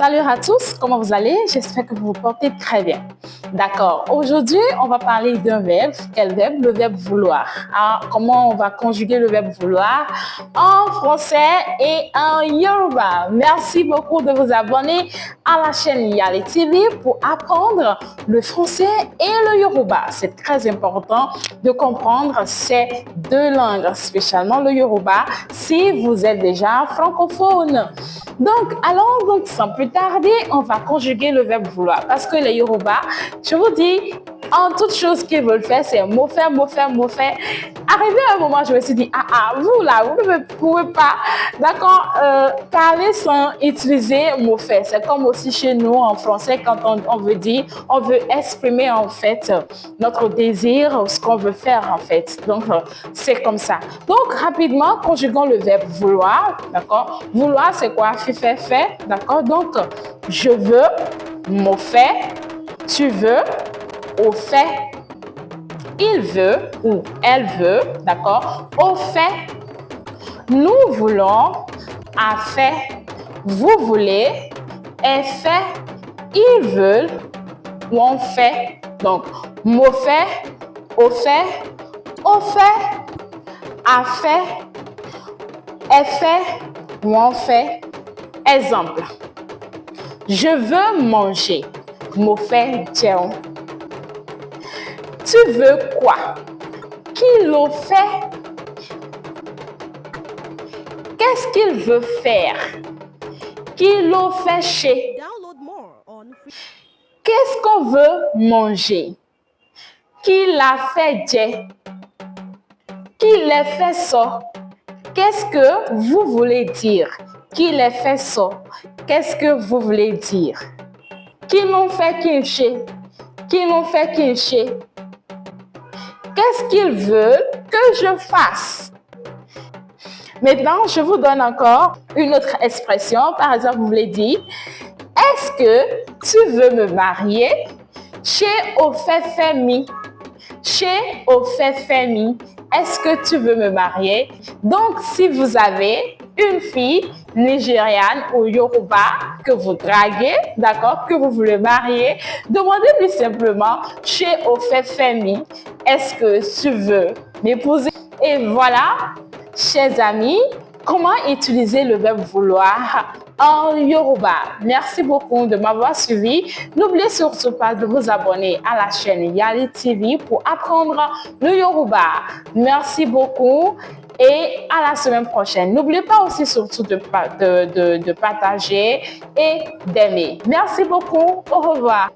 Salut à tous, comment vous allez? J'espère que vous vous portez très bien. D'accord, aujourd'hui, on va parler d'un verbe. Quel verbe? Le verbe vouloir. Comment on va conjuguer le verbe vouloir en français et en yoruba. Merci beaucoup de vous abonner à la chaîne Yali TV pour apprendre le français et le yoruba. C'est très important de comprendre ces deux langues, spécialement le yoruba, si vous êtes déjà francophone. Donc, sans plus tarder, on va conjuguer le verbe vouloir. Parce que les Yoruba, je vous dis, en toute chose qu'ils veulent faire, c'est mot faire, mot faire, mot faire. Arrivé à un moment, je me suis dit, vous là, vous ne pouvez pas, d'accord, parler sans utiliser mot faire. C'est comme aussi chez nous en français, quand on veut dire, on veut exprimer en fait notre désir, ce qu'on veut faire en fait. Donc, c'est comme ça. Donc, rapidement, conjuguons le verbe vouloir, d'accord. Vouloir, c'est quoi? Fait, d'accord. Donc, je veux, mot fait, tu veux, au fait, il veut ou elle veut, d'accord. Au fait, nous voulons, a fait, vous voulez, est fait, ils veulent ou on fait. Donc, mot fait, au fait, a fait, est fait ou on fait. Exemple, je veux manger. Mot fait, tiens. Tu veux quoi? Qui le fait? Qu'est-ce qu'il veut faire? Qui le fait chez? Qu'est-ce qu'on veut manger? Qui l'a fait dire? Qui l'a fait ça? Qu'est-ce que vous voulez dire? Qui l'a fait ça? Qu'est-ce que vous voulez dire? Qui l'ont fait kinché? Qui l'ont fait kinché? Qu'est-ce qu'ils veulent que je fasse? Maintenant, je vous donne encore une autre expression. Par exemple, vous voulez dire, est-ce que tu veux me marier? Chez au fait famille. Chez au fait famille. Est-ce que tu veux me marier? Donc, si vous avez une fille nigériane ou yoruba que vous draguez, d'accord, que vous voulez marier, demandez lui simplement, chez au fait famille, est-ce que tu veux m'épouser? Et voilà, chers amis, comment utiliser le verbe vouloir en yoruba. Merci beaucoup de m'avoir suivi. N'oubliez surtout pas de vous abonner à la chaîne Yali TV pour apprendre le yoruba. Merci beaucoup et à la semaine prochaine. N'oubliez pas aussi surtout de partager et d'aimer. Merci beaucoup. Au revoir.